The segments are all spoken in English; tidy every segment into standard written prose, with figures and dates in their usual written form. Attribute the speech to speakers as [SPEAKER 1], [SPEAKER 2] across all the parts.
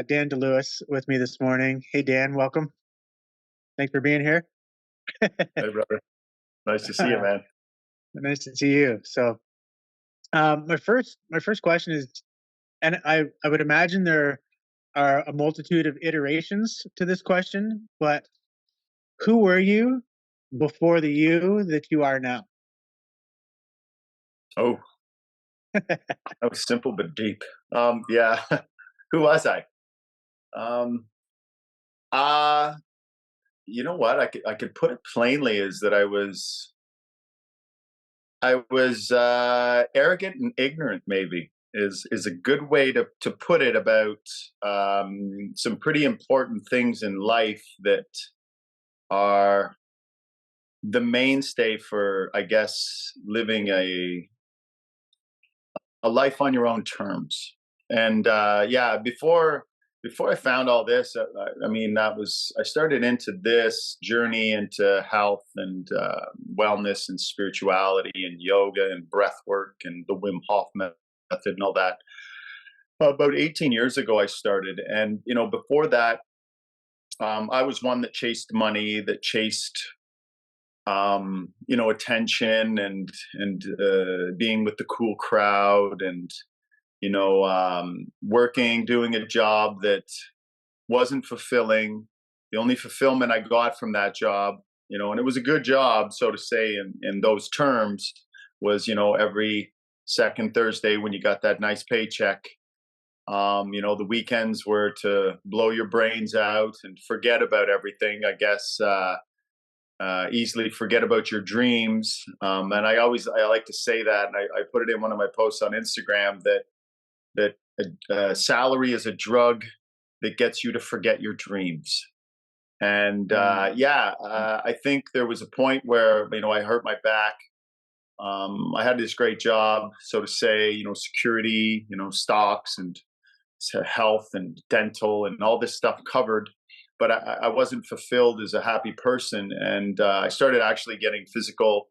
[SPEAKER 1] Dan DeLewis with me this morning. Hey, Dan, welcome. Thanks for being here.
[SPEAKER 2] Hey, brother. Nice to see you, man.
[SPEAKER 1] Nice to see you. My first question is, and I would imagine there are a multitude of iterations to this question, but who were you before the you that you are now?
[SPEAKER 2] Oh, that was simple but deep. Yeah. Who was I? Um, uh, you know what? I could put it plainly is that I was arrogant and ignorant. Maybe is a good way to put it about some pretty important things in life that are the mainstay for, I guess, living a life on your own terms. And yeah, before I found all this, I mean, I started into this journey into health and wellness and spirituality and yoga and breath work and the Wim Hof method and all that. About 18 years ago, I started, and before that, I was one that chased money, that chased attention and being with the cool crowd and working, doing a job that wasn't fulfilling. The only fulfillment I got from that job, and it was a good job, so to say, in those terms, was every second Thursday when you got that nice paycheck. The weekends were to blow your brains out and forget about everything. I guess. Easily forget about your dreams. And I like to say that, and I put it in one of my posts on Instagram that salary is a drug that gets you to forget your dreams. And I think there was a point where I hurt my back. I had this great job, so to say, security, stocks and health and dental and all this stuff covered, but I wasn't fulfilled as a happy person. And I started actually getting physical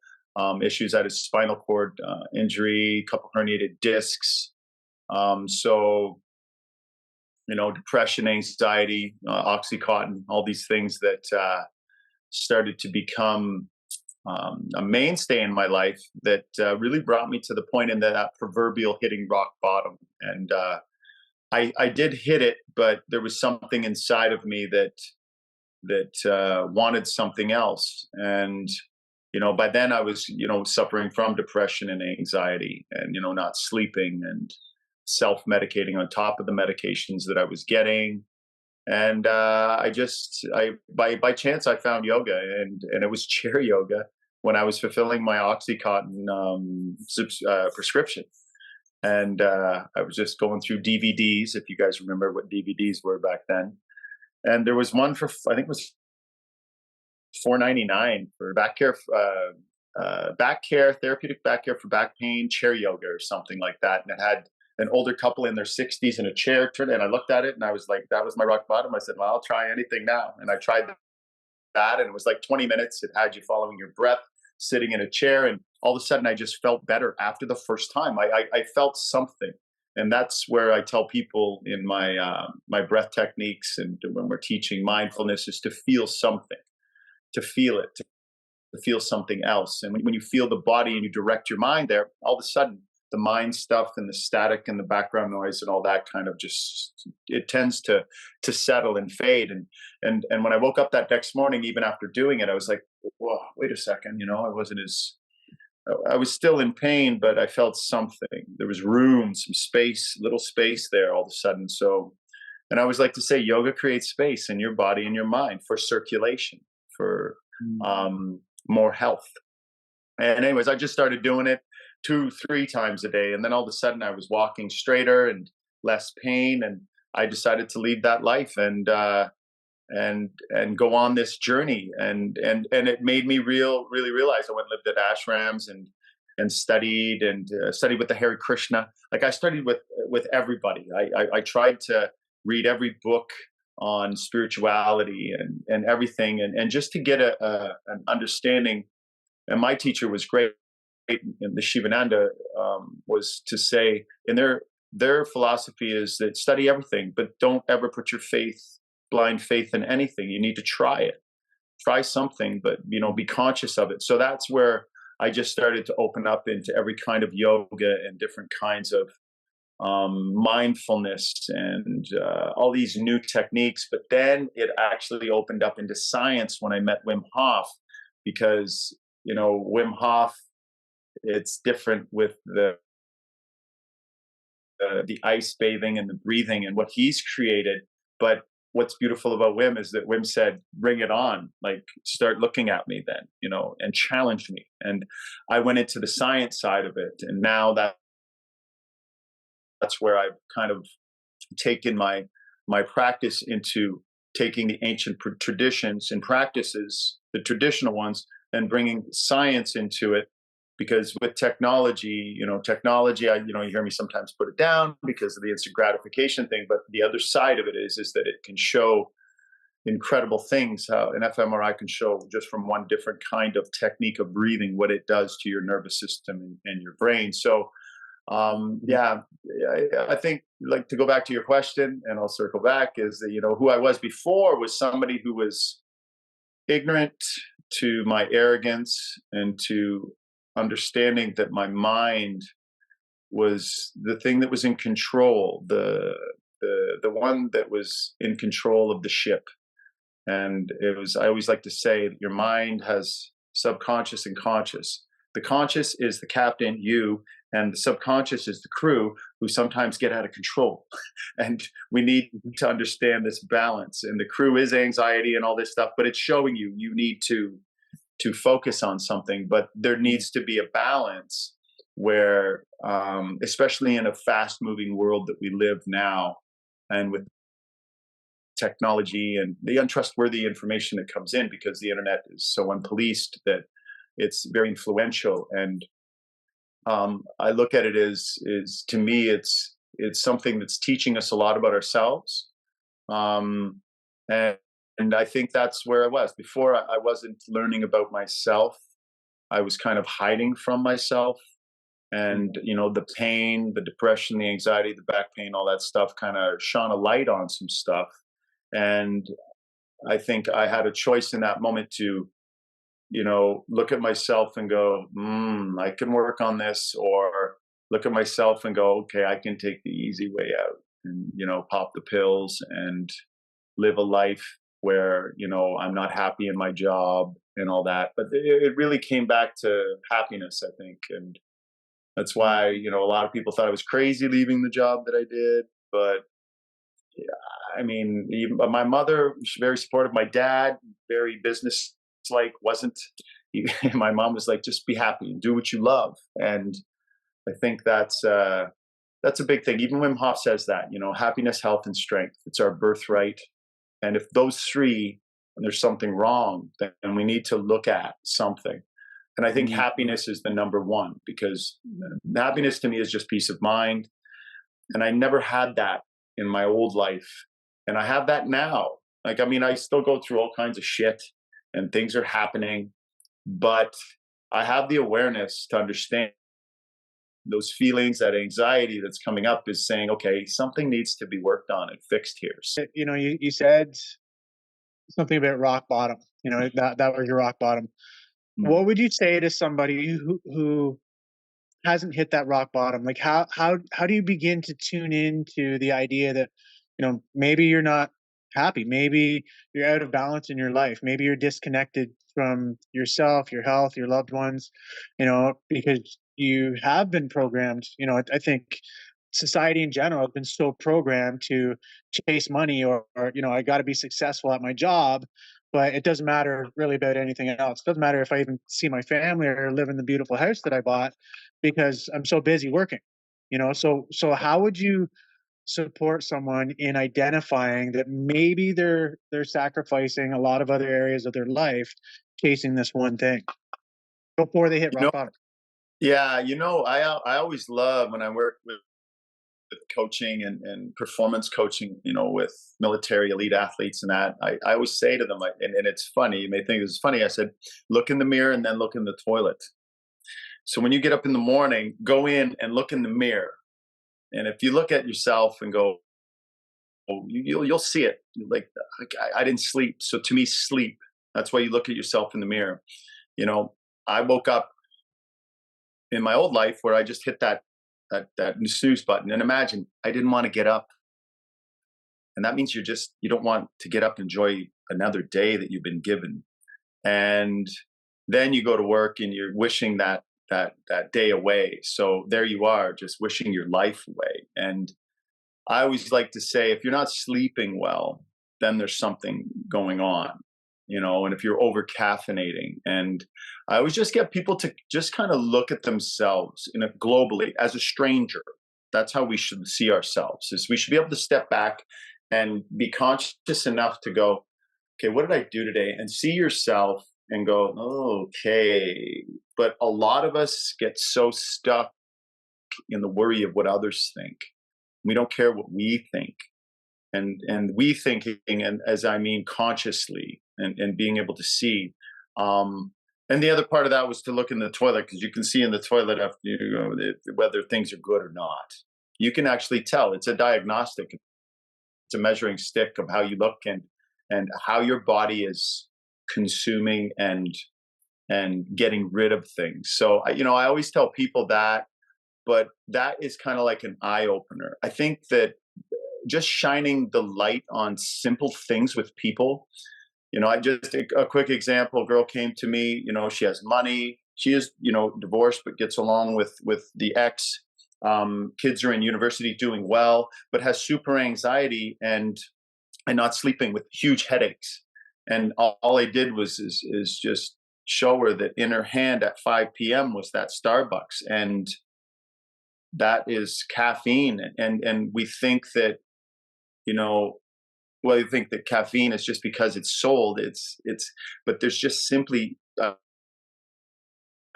[SPEAKER 2] issues. I had a spinal cord injury, a couple herniated discs. So, depression, anxiety, Oxycontin, all these things that started to become a mainstay in my life that really brought me to the point in that proverbial hitting rock bottom. And I did hit it, but there was something inside of me that wanted something else. And by then I was suffering from depression and anxiety, and not sleeping and self-medicating on top of the medications that I was getting. And by chance I found yoga, and it was chair yoga when I was fulfilling my OxyContin prescription. And I was just going through DVDs, if you guys remember what DVDs were back then. And there was one for, I think it was $4.99 for back care, therapeutic back care for back pain, chair yoga or something like that. And it had an older couple in their 60s in a chair. And I looked at it and I was like, that was my rock bottom. I said, well, I'll try anything now. And I tried that, and it was like 20 minutes. It had you following your breath, sitting in a chair, and all of a sudden I just felt better after the first time. I felt something. And that's where I tell people in my breath techniques and when we're teaching mindfulness is to feel something, to feel it, to feel something else. And when you feel the body and you direct your mind there, all of a sudden the mind stuff and the static and the background noise and all that kind of just, it tends to settle and fade. And when I woke up that next morning, even after doing it, I was like, whoa, wait a second, I was still in pain, but I felt something. There was room, some space, little space there all of a sudden. So, and I always like to say yoga creates space in your body and your mind for circulation, for more health. And anyways, I just started doing it 2-3 times a day. And then all of a sudden I was walking straighter and less pain. And I decided to leave that life and go on this journey. And it made me really realize. I went and lived at ashrams and studied with the Hare Krishna. Like I studied with everybody. I tried to read every book on spirituality and everything, and just to get an understanding. And my teacher was great, and the Shivananda was to say, in their their philosophy is that study everything, but don't ever put your blind faith in anything. You need to try it, try something, but be conscious of it. So that's where I just started to open up into every kind of yoga and different kinds of mindfulness and all these new techniques. But then it actually opened up into science when I met Wim Hof, because Wim Hof, it's different with the ice bathing and the breathing and what he's created. But what's beautiful about Wim is that Wim said, bring it on, like start looking at me then, and challenge me. And I went into the science side of it. And now that's where I've kind of taken my practice into taking the ancient traditions and practices, the traditional ones, and bringing science into it. Because with technology, you hear me sometimes put it down because of the instant gratification thing. But the other side of it is that it can show incredible things. How an fMRI can show just from one different kind of technique of breathing what it does to your nervous system and your brain. So yeah, I think, like, to go back to your question, and I'll circle back, is that who I was before was somebody who was ignorant to my arrogance and to understanding that my mind was the thing that was in control, the one that was in control of the ship. And I always like to say that your mind has subconscious and conscious. The conscious is the captain, you, and the subconscious is the crew, who sometimes get out of control. And we need to understand this balance. And the crew is anxiety and all this stuff, but it's showing you need to focus on something. But there needs to be a balance where, especially in a fast moving world that we live now, and with technology and the untrustworthy information that comes in, because the internet is so unpoliced that it's very influential. And I look at it as to me, it's something that's teaching us a lot about ourselves. Um, and, and I think that's where I was before. I wasn't learning about myself. I was kind of hiding from myself. And the pain, the depression, the anxiety, the back pain, all that stuff kind of shone a light on some stuff. And I think I had a choice in that moment to look at myself and go, I can work on this, or look at myself and go, okay, I can take the easy way out and, pop the pills and live a life where, I'm not happy in my job and all that. But it really came back to happiness, I think. And that's why, a lot of people thought I was crazy leaving the job that I did. But I mean, even my mother was very supportive. My dad, very business like, wasn't. My mom was like, just be happy and do what you love. And I think that's a big thing. Even Wim Hof says that, happiness, health, and strength. It's our birthright. And if those three, and there's something wrong, then we need to look at something. And I think happiness is the number one, because happiness to me is just peace of mind. And I never had that in my old life. And I have that now. Like, I mean, I still go through all kinds of shit and things are happening, but I have the awareness to understand those feelings, that anxiety that's coming up is saying, okay, something needs to be worked on and fixed here.
[SPEAKER 1] You said something about rock bottom, that was your rock bottom. What would you say to somebody who hasn't hit that rock bottom? Like, how do you begin to tune into the idea that maybe you're not happy, maybe you're out of balance in your life, maybe you're disconnected from yourself, your health, your loved ones, because you have been programmed. I think society in general has been so programmed to chase money, or I got to be successful at my job, but it doesn't matter really about anything else. It doesn't matter if I even see my family or live in the beautiful house that I bought, because I'm so busy working. So how would you support someone in identifying that maybe they're sacrificing a lot of other areas of their life chasing this one thing before they hit
[SPEAKER 2] You
[SPEAKER 1] rock
[SPEAKER 2] know,
[SPEAKER 1] bottom?
[SPEAKER 2] yeah, I always love when I work with coaching and performance coaching, with military elite athletes and that. I always say to them, like, and it's funny, you may think this is funny. I said, look in the mirror and then look in the toilet. So when you get up in the morning, go in and look in the mirror And if you look at yourself and go, oh, you'll see it. Like, I didn't sleep. So to me, sleep. That's why you look at yourself in the mirror. You know, I woke up in my old life where I just hit that snooze button. And imagine I didn't want to get up. And that means you don't want to get up and enjoy another day that you've been given. And then you go to work and you're wishing that day away. So there you are, just wishing your life away. And I always like to say, if you're not sleeping well, then there's something going on, and if you're over caffeinating. And I always just get people to just kind of look at themselves globally as a stranger. That's how we should see ourselves, is we should be able to step back and be conscious enough to go, okay, what did I do today? And see yourself and go, oh, okay. But a lot of us get so stuck in the worry of what others think. We don't care what we think. And we thinking, and as I mean consciously, and being able to see. And the other part of that was to look in the toilet, because you can see in the toilet after whether things are good or not. You can actually tell. It's a diagnostic. It's a measuring stick of how you look and how your body is consuming and getting rid of things. So I always tell people that, but that is kind of like an eye opener. I think that just shining the light on simple things with people. I just, a quick example, a girl came to me, she has money. She is, divorced, but gets along with the ex. Kids are in university doing well, but has super anxiety and not sleeping with huge headaches. And all I did is just show her that in her hand at 5 p.m. was that Starbucks. And that is caffeine. And we think that, I think that caffeine is just because it's sold. But there's just simply, I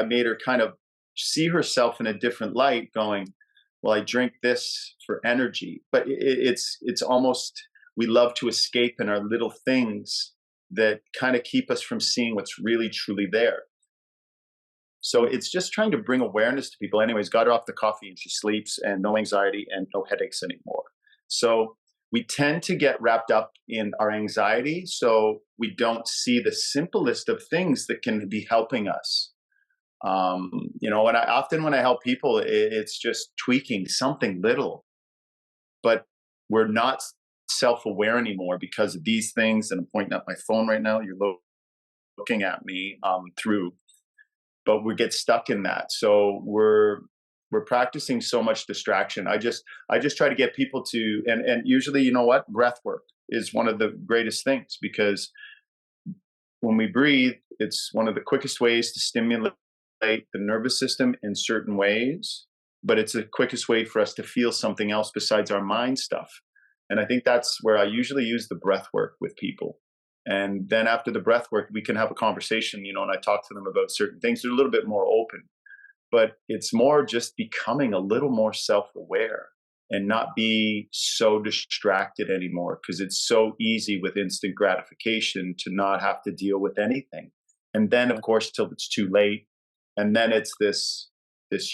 [SPEAKER 2] made her kind of see herself in a different light, going, well, I drink this for energy. But it's almost, we love to escape in our little things that kind of keep us from seeing what's really truly there. So it's just trying to bring awareness to people. Anyways, got her off the coffee and she sleeps, and no anxiety and no headaches anymore. So we tend to get wrapped up in our anxiety, so we don't see the simplest of things that can be helping us. And when I help people, it's just tweaking something little, but we're not self-aware anymore because of these things. And I'm pointing at my phone right now. You're looking at me through, but we get stuck in that. So we're practicing so much distraction. I just try to get people to, and usually, breath work is one of the greatest things, because when we breathe, it's one of the quickest ways to stimulate the nervous system in certain ways, but it's the quickest way for us to feel something else besides our mind stuff. And I think that's where I usually use the breath work with people. And then after the breath work, we can have a conversation, and I talk to them about certain things. They're a little bit more open, but it's more just becoming a little more self-aware and not be so distracted anymore, because it's so easy with instant gratification to not have to deal with anything. And then, of course, till it's too late. And then it's this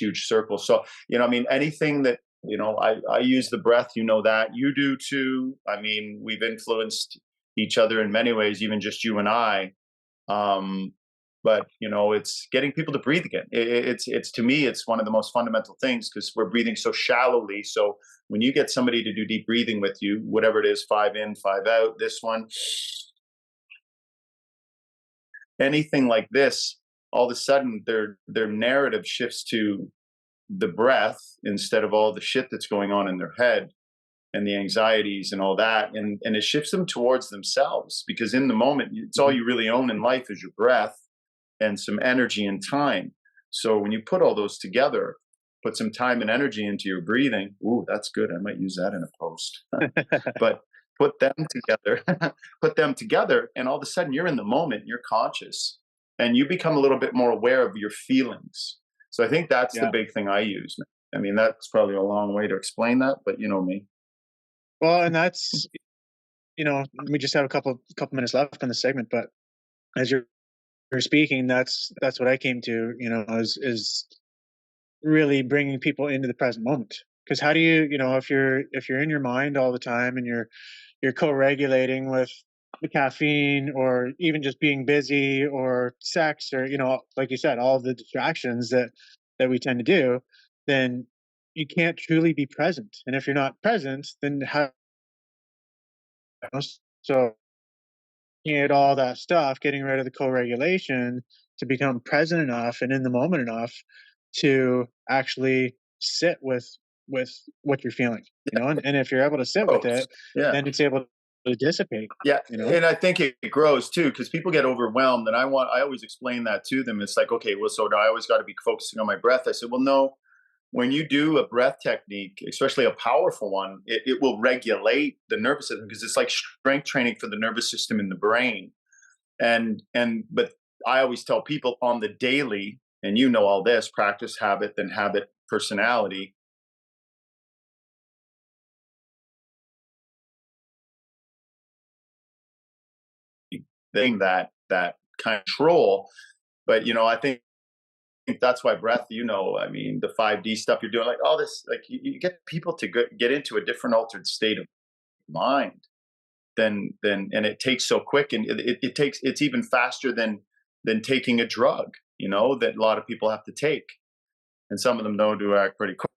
[SPEAKER 2] huge circle. So, anything that, I use the breath, that you do too. I mean, we've influenced each other in many ways, even just you and I. But it's getting people to breathe again. It's to me, it's one of the most fundamental things, because we're breathing so shallowly. So when you get somebody to do deep breathing with you, whatever it is, 5 in, 5 out, this one, anything like this, all of a sudden their narrative shifts to the breath instead of all the shit that's going on in their head and the anxieties and all that. And it shifts them towards themselves, because in the moment, it's all you really own in life is your breath and some energy and time. So when you put all those together, put some time and energy into your breathing. Ooh, that's good. I might use that in a post. But put them together, and all of a sudden you're in the moment, you're conscious, and you become a little bit more aware of your feelings. So I think that's the
[SPEAKER 1] Yeah.
[SPEAKER 2] big thing I use. I mean, that's probably a long way to explain that, but you know me.
[SPEAKER 1] Well, and that's, we just have a couple minutes left in the segment, but as you're speaking, that's what I came to, is really bringing people into the present moment. Because how do you, if you're in your mind all the time and you're co-regulating with the caffeine or even just being busy or sex or like you said, all the distractions that we tend to do, then you can't truly be present. And if you're not present, then how? So at all that stuff, getting rid of the co-regulation to become present enough and in the moment enough to actually sit with what you're feeling, and if you're able to sit with
[SPEAKER 2] Oh,
[SPEAKER 1] it,
[SPEAKER 2] yeah.
[SPEAKER 1] then it's able to dissipate,
[SPEAKER 2] Yeah,
[SPEAKER 1] you know?
[SPEAKER 2] and I think it grows too because people get overwhelmed, and I always explain that to them. It's like, okay, well, so I always got to be focusing on my breath. I said, well, no. When you do a breath technique, especially a powerful one, it will regulate the nervous system because it's like strength training for the nervous system in the brain. But I always tell people on the daily, and you know all this: practice, habit, then habit, personality. Thing that kind of control. But I think that's why breath, I mean, the 5D stuff you're doing, like all this, like you get people to get into a different altered state of mind and it takes so quick, and it's even faster than taking a drug, that a lot of people have to take, and some of them don't do act pretty quick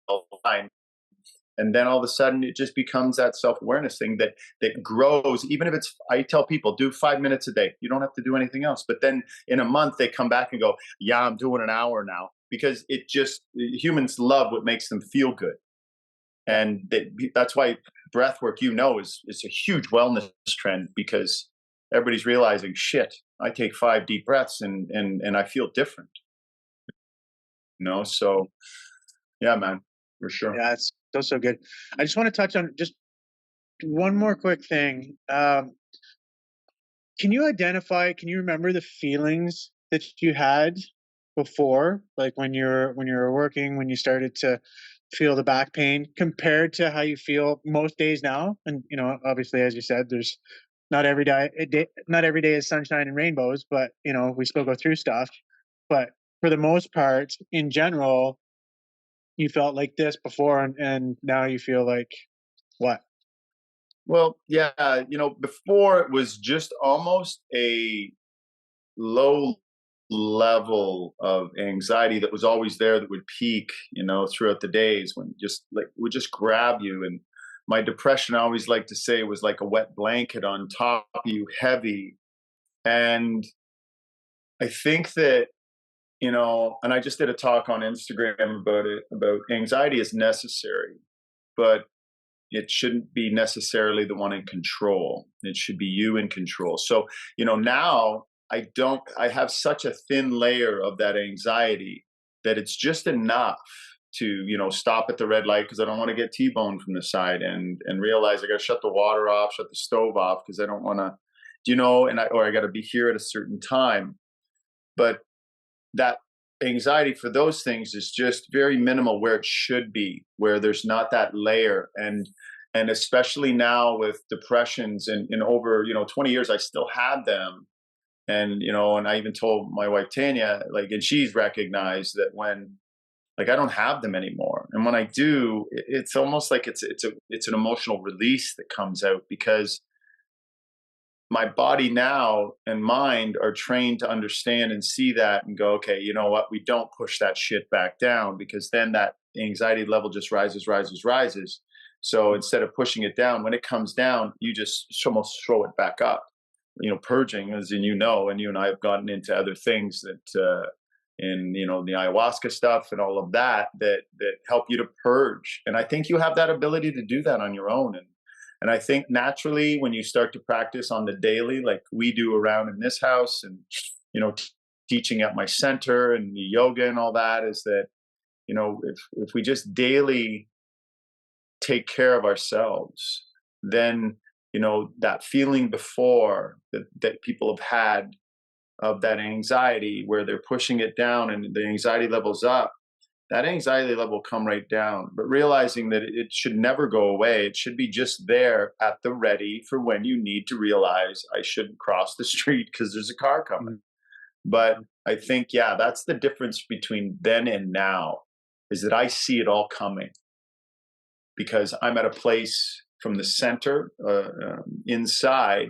[SPEAKER 2] all the time. And then all of a sudden it just becomes that self-awareness thing that grows. Even if it's, I tell people, do 5 minutes a day, you don't have to do anything else. But then in a month they come back and go, yeah, I'm doing an hour now, because it just, humans love what makes them feel good.
[SPEAKER 1] Yeah.
[SPEAKER 2] And that's why breath work, is a huge wellness trend, because everybody's realizing, shit, I take 5 deep breaths and I feel different. So yeah, man, for sure.
[SPEAKER 1] Yeah, it's so good. I just want to touch on just one more quick thing. Can you remember the feelings that you had before, like when you were working, when you started to feel the back pain, compared to how you feel most days now? And obviously, as you said, there's not every day is sunshine and rainbows, but we still go through stuff. But for the most part, in general, you felt like this before, and now you feel like what?
[SPEAKER 2] Well, yeah, before it was just almost a low level of anxiety that was always there, that would peak, throughout the days, when just like would just grab you. And my depression, I always like to say, was like a wet blanket on top of you, heavy. And I think that, and I just did a talk on Instagram about it, about anxiety is necessary, but it shouldn't be necessarily the one in control. It should be you in control. So, now I have such a thin layer of that anxiety that it's just enough to, stop at the red light because I don't want to get T-boned from the side, and realize I got to shut the water off, shut the stove off because I don't want to, or I got to be here at a certain time. But that anxiety for those things is just very minimal, where it should be, where there's not that layer. And especially now with depressions, and in over 20 years I still had them. And I even told my wife Tanya, like, and she's recognized that when, like, I don't have them anymore, and when I do, it's almost like it's an emotional release that comes out, because my body now and mind are trained to understand and see that and go, okay, you know what? We don't push that shit back down, because then that anxiety level just rises, rises, rises. So instead of pushing it down, when it comes down, you just almost throw it back up. Purging, as in, and you and I have gotten into other things that, in the ayahuasca stuff and all of that help you to purge. And I think you have that ability to do that on your own. And I think naturally, when you start to practice on the daily, like we do around in this house, and teaching at my center and the yoga and all that, is that if we just daily take care of ourselves, then that feeling before that people have had of that anxiety, where they're pushing it down and the anxiety level's up, that anxiety level will come right down. But realizing that it should never go away, it should be just there at the ready for when you need to realize, I shouldn't cross the street because there's a car coming. But I think, yeah, that's the difference between then and now, is that I see it all coming because I'm at a place from the center inside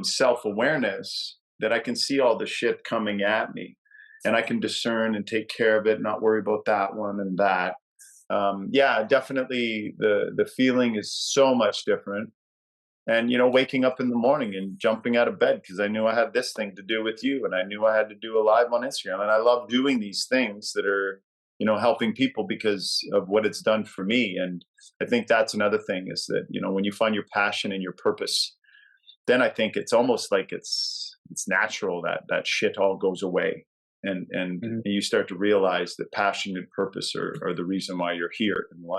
[SPEAKER 2] self-awareness that I can see all the shit coming at me, and I can discern and take care of it, not worry about that one and that. Yeah, definitely the feeling is so much different. And waking up in the morning and jumping out of bed because I knew I had this thing to do with you, and I knew I had to do a live on Instagram, and I love doing these things that are helping people because of what it's done for me. And I think that's another thing is that when you find your passion and your purpose, then I think it's almost like it's natural that that shit all goes away, and
[SPEAKER 1] Mhm.
[SPEAKER 2] you start to realize that passion and purpose are the reason why you're here in life.